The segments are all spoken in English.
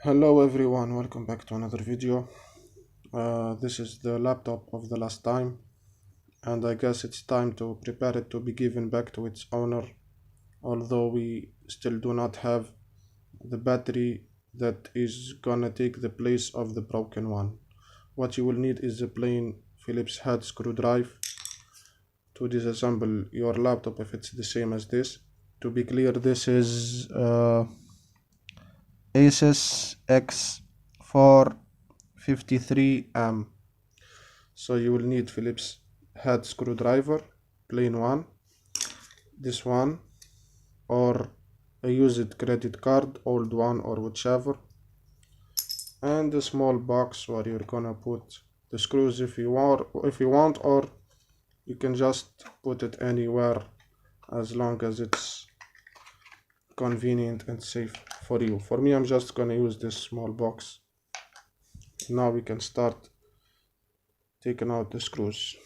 Hello everyone, welcome back to another video. This is the laptop of the last time, and I guess it's time to prepare it to be given back to its owner, although we still do not have the battery that is gonna take the place of the broken one. What you will need is a plain Phillips head screwdriver to disassemble your laptop if it's the same as this. To be clear, this is Asus x453m. So you will need Phillips head screwdriver, plain one, this one, or a used credit card, old one or whichever, and a small box where you're gonna put the screws if you want, or you can just put it anywhere as long as it's convenient and safe for you. For me, I'm just gonna use this small box. Now we can start taking out the screws.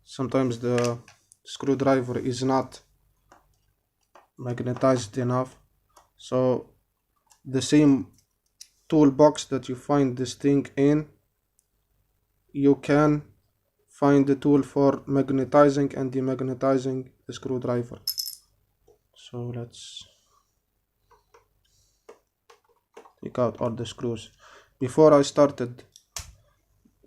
Sometimes the screwdriver is not magnetized enough, so the same toolbox that you find this thing in, you can find the tool for magnetizing and demagnetizing the screwdriver. So let's take out all the screws. Before I started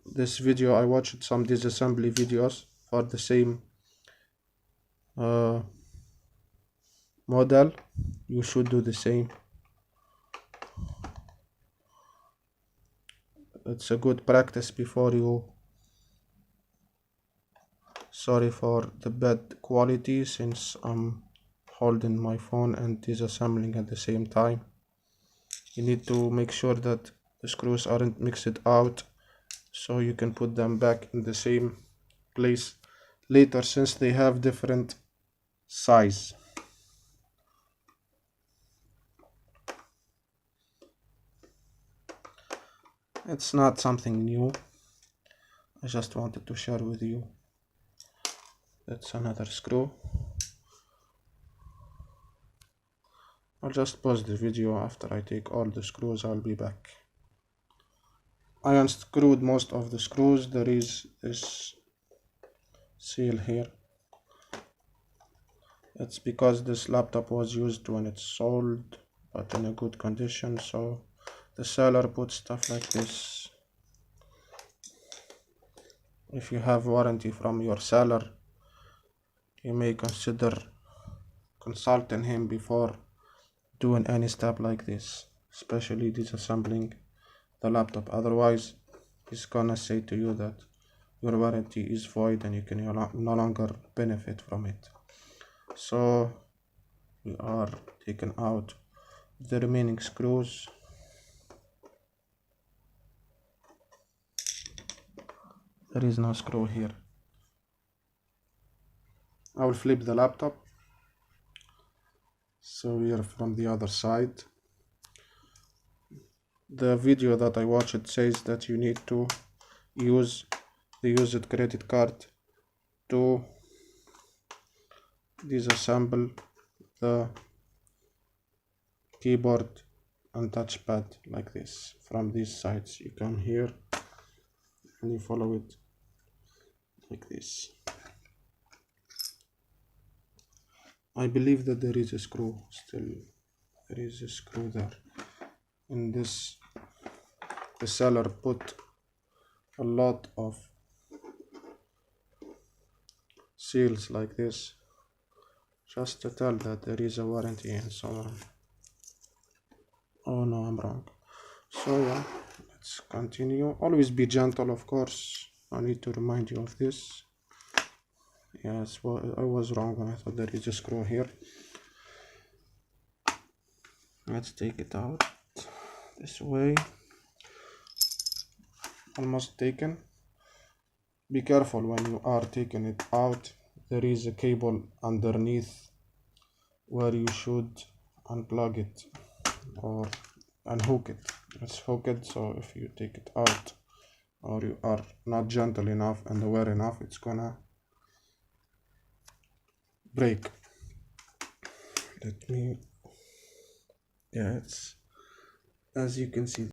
this video, I watched some disassembly videos for the same model. You should do the same. It's a good practice before you. Sorry for the bad quality since I'm holding my phone and disassembling at the same time. You need to make sure that the screws aren't mixed out so you can put them back in the same place later, since they have different size. It's not something new, I just wanted to share with you. That's another screw. I'll just pause the video. After I take all the screws, I'll be back. I unscrewed most of the screws. There is this seal here. It's because this laptop was used when it's sold, but in a good condition, so the seller puts stuff like this. If you have warranty from your seller, you may consider consulting him before doing any step like this, especially disassembling the laptop. Otherwise, he's gonna say to you that your warranty is void and you can no longer benefit from it. So we are taking out the remaining screws. There is no screw here. I will flip the laptop so we are from the other side. The video that I watched says that you need to use the used credit card to disassemble the keyboard and touchpad like this. From these sides, you come here and you follow it like this. I believe that there is a screw still. There is a screw there. In this, the seller put a lot of seals like this just to tell that there is a warranty and so on. Oh no, I'm wrong. So yeah, let's continue. Always be gentle, of course. I need to remind you of this. Yes, well, I was wrong when I thought there is a screw here. Let's take it out this way. Almost taken. Be careful when you are taking it out. There is a cable underneath where you should unplug it or unhook it. It's hooked, so if you take it out, or you are not gentle enough and aware enough, it's gonna break. Let me, yeah, it's, as you can see,